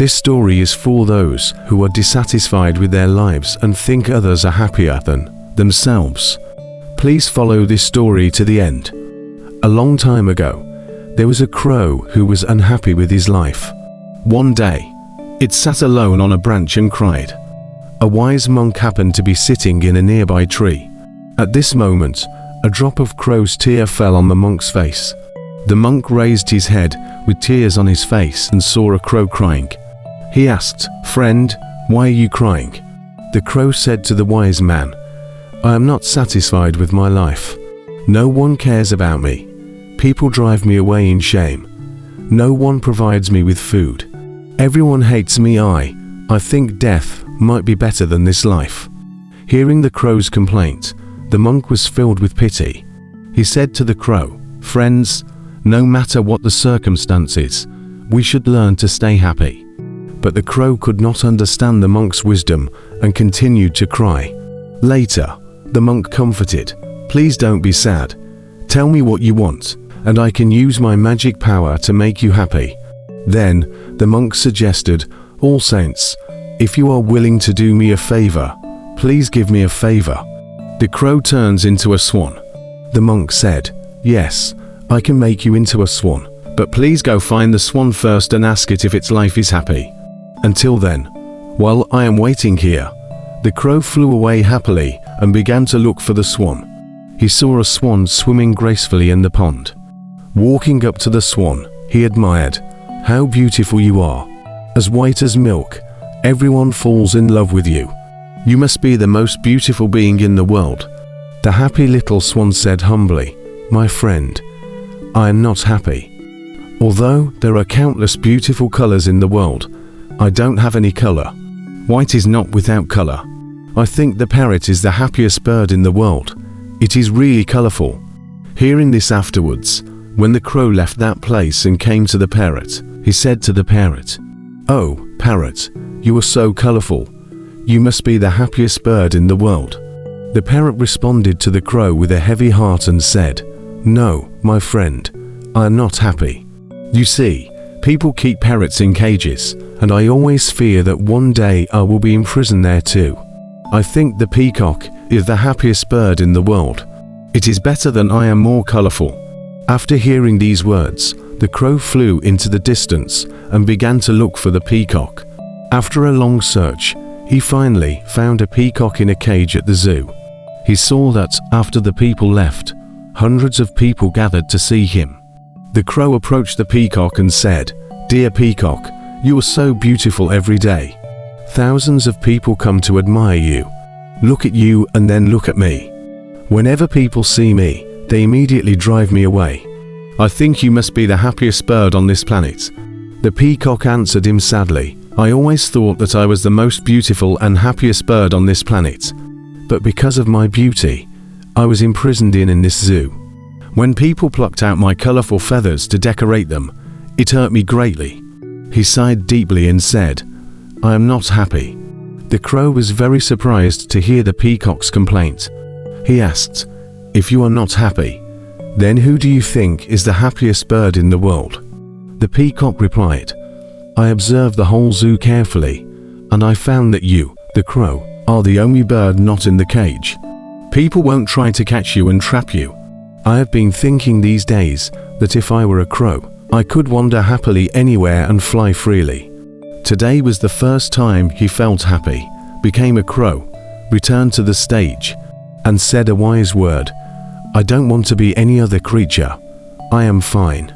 This story is for those who are dissatisfied with their lives and think others are happier than themselves. Please follow this story to the end. A long time ago, there was a crow who was unhappy with his life. One day, it sat alone on a branch and cried. A wise monk happened to be sitting in a nearby tree. At this moment, a drop of crow's tear fell on the monk's face. The monk raised his head with tears on his face and saw a crow crying. He asked, "Friend, why are you crying?" The crow said to the wise man, "I am not satisfied with my life. No one cares about me. People drive me away in shame. No one provides me with food. Everyone hates me. I think death might be better than this life." Hearing the crow's complaint, the monk was filled with pity. He said to the crow, "Friends, no matter what the circumstances, we should learn to stay happy." But the crow could not understand the monk's wisdom and continued to cry. Later, the monk comforted, "Please don't be sad. Tell me what you want, and I can use my magic power to make you happy." Then, the monk suggested, "All saints, if you are willing to do me a favor, please give me a favor." The crow turns into a swan. The monk said, "Yes, I can make you into a swan, but please go find the swan first and ask it if its life is happy. Until then, while I am waiting here." The crow flew away happily and began to look for the swan. He saw a swan swimming gracefully in the pond. Walking up to the swan, he admired, "How beautiful you are. As white as milk, everyone falls in love with you. You must be the most beautiful being in the world." The happy little swan said humbly, "My friend, I am not happy. Although there are countless beautiful colors in the world, I don't have any color. White is not without color. I think the parrot is the happiest bird in the world. It is really colorful." Hearing this afterwards, when the crow left that place and came to the parrot, he said to the parrot, "Oh, parrot, you are so colorful. You must be the happiest bird in the world." The parrot responded to the crow with a heavy heart and said, "No, my friend, I am not happy. You see, people keep parrots in cages, and I always fear that one day I will be imprisoned there too. I think the peacock is the happiest bird in the world. It is better than I am more colorful." After hearing these words, the crow flew into the distance and began to look for the peacock. After a long search, he finally found a peacock in a cage at the zoo. He saw that, after the people left, hundreds of people gathered to see him. The crow approached the peacock and said, "Dear peacock, you are so beautiful every day. Thousands of people come to admire you. Look at you and then look at me. Whenever people see me, they immediately drive me away. I think you must be the happiest bird on this planet." The peacock answered him sadly, "I always thought that I was the most beautiful and happiest bird on this planet. But because of my beauty, I was imprisoned in this zoo. When people plucked out my colorful feathers to decorate them, it hurt me greatly." He sighed deeply and said, "I am not happy." The crow was very surprised to hear the peacock's complaint. He asked, "If you are not happy, then who do you think is the happiest bird in the world?" The peacock replied, "I observed the whole zoo carefully, and I found that you, the crow, are the only bird not in the cage. People won't try to catch you and trap you. I have been thinking these days that if I were a crow, I could wander happily anywhere and fly freely." Today was the first time he felt happy, became a crow, returned to the stage, and said a wise word, "I don't want to be any other creature. I am fine."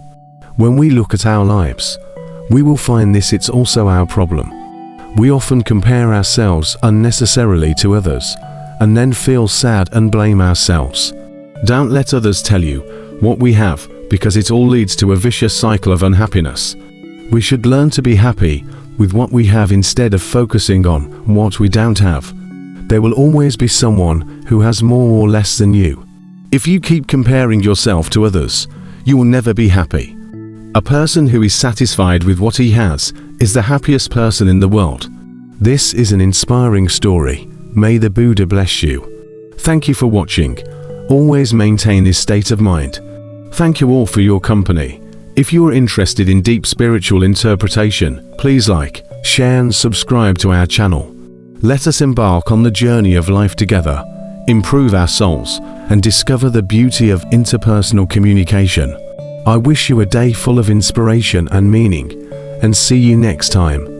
When we look at our lives, we will find this it's also our problem. We often compare ourselves unnecessarily to others, and then feel sad and blame ourselves. Don't let others tell you what we have, because it all leads to a vicious cycle of unhappiness. We should learn to be happy with what we have instead of focusing on what we don't have. There will always be someone who has more or less than you. If you keep comparing yourself to others, you will never be happy. A person who is satisfied with what he has is the happiest person in the world. This is an inspiring story. May the Buddha bless you. Thank you for watching. Always maintain this state of mind. Thank you all for your company. If you are interested in deep spiritual interpretation, please like, share and subscribe to our channel. Let us embark on the journey of life together, improve our souls, and discover the beauty of interpersonal communication. I wish you a day full of inspiration and meaning, and see you next time.